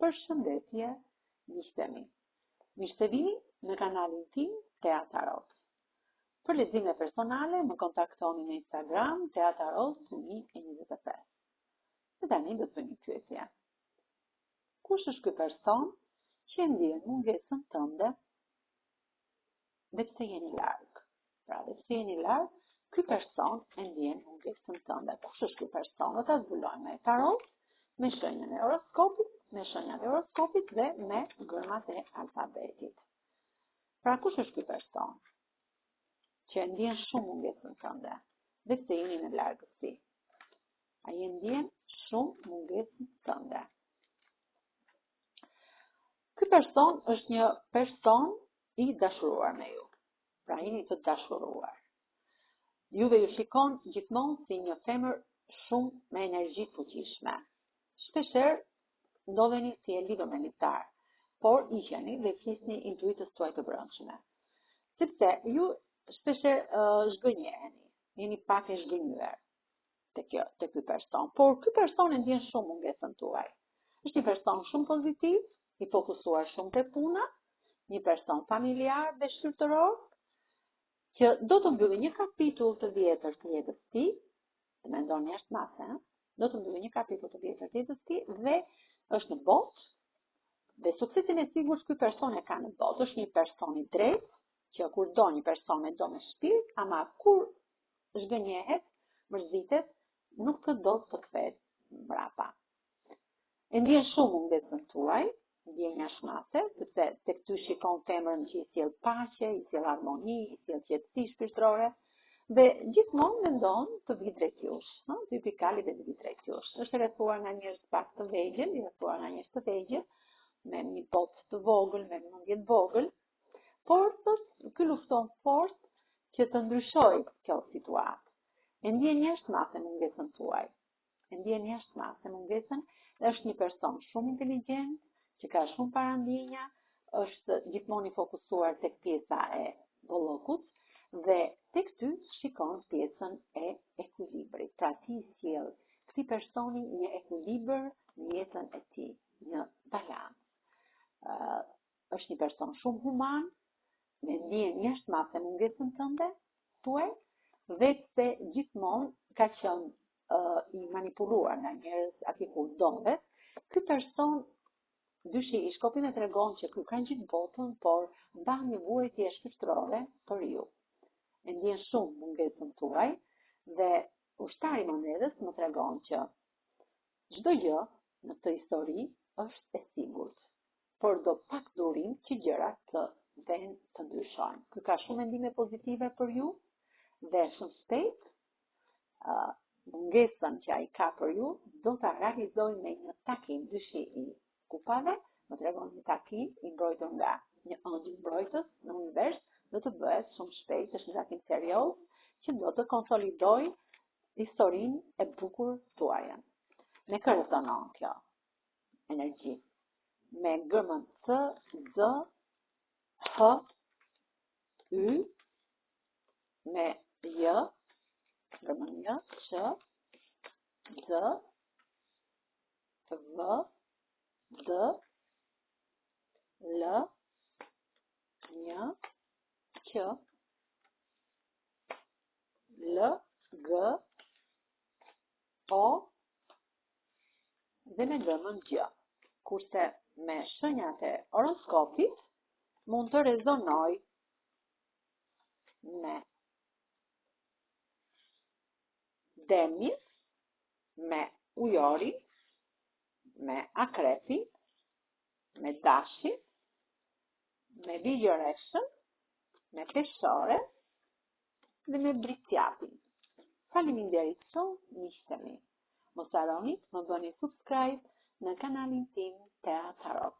Përshëndetje, miqtemi. Mirë se vini në kanalin tim Tea Tarot. Për lexime personale më kontaktoni në Instagram teatarot2025. Dhe tani do të bëni pyetje. Kush është ky person që ndjen mungesën tënde dhe pse jeni larg? Pra, dhe pse jeni larg, ky person e ndjen mungesën tënde. Kush është ky person? Do ta zbulojmë me tarot, me shenjën e horoskopit, me shenjat e horoskopit dhe me gërmat e alfabetit. Pra, kush është ky person që ndjen shumë mungesën tënde dhe pse jeni në largësi? Ai ndjen shumë mungesën tënde. Ky person është një person i dashuruar me ju. Pra, jeni të dashuruar. Juve ju shikon gjithmonë si një femër shumë me energji të fuqishme. Shpeshherë ndodheni si e lidhur me liptar, por i qeni dhe flisni intuitës tuaj të brendshme. Sepse ju shpeshherë zhgënjeheni, jeni pak e zhgënjur te ky person, por ky person e ndjen shumë mungesën tuaj. Është një person shumë pozitiv, i fokusuar shumë te puna, një person familjar dhe shpirtëror, që do të mbyllë një kapitull të vjetër të jetës së tij, të mendoni jashtë mase, do të mbyllë një kapitull të vjetër të jetës së tij dhe është në botë, dhe suksesin e sigurt ky person e ka në botë. Është një person i drejtë, që kur do një person e do me shpirt, ama kur zhgënjehet, mërzitet, nuk të do të kthehet mbrapa. E ndjen shumë mungesën tuaj, ndjenja shmase, sepse tek ty shikon femrën që i sjell paqe, i sjell harmoni, i sjell qetësi shpirtërore, dhe gjithmonë mendon të vi drejt jush, të pikali dhe të vi drejt jush. Është rrethuar nga njerëz pak të vegjël, me një botë të vogël, me mendje të vogël, por ky lufton fort që të ndryshojë kjo situatë. E ndjen jashtëmase mungesën tuaj. E ndjen jashtëmase mungesën, është një person shumë inteligjent, që ka shumë parandinja, është gjithmonë i fokusuar tek pjesa e bollokut dhe tek ty shikon pjesën e ekuilibrit. Pra ti sjell këtij personi një ekuilibër në jetën e tij, një balancë. Është një person shumë human, me ndjen jashtëmase mungesën tënde, tuaj, dhe pse gjithmonë ka qenë i manipuluar nga njerëz aty ku dondet, ky person dyshi i shkopi me tregon që ky ka gjithë botën, por mban një vuajtje shpirtërore për ju. E ndjen shumë mungesën tuaj dhe ushtari i monedhës më tregon që çdo gjë në këtë histori është e sigurt, por do pak durim që gjërat të vend të ndryshojnë. Ky ka shumë mendime pozitive për ju dhe shumë shpejt mungesën që ai ka për ju do ta realizojë me një takim. Dyshi i kupave më tregon një takim i mbrojtur nga një ëngjël mbrojtës në univers, do të bëhet shumë shpejt, është një takim serioz që do të konsolidojë historinë e bukur tuaj. Me kë rezonon kjo energji? Me gërmën C, D, H, Y, me J, gërmën J, Q, D, V, D, L, N, Q, L, G, O dhe me gërmën G. Kurse me shenjat e horoskopit mund të rezonoj me Demis, me Ujori, me Akrepi, me Dashi, me Ligjëreshën, me Peshore dhe me Britjapin. Faleminderit shumë, miqtemi. Mos harroni të më bëni subscribe në kanalin tim Tea Tarot.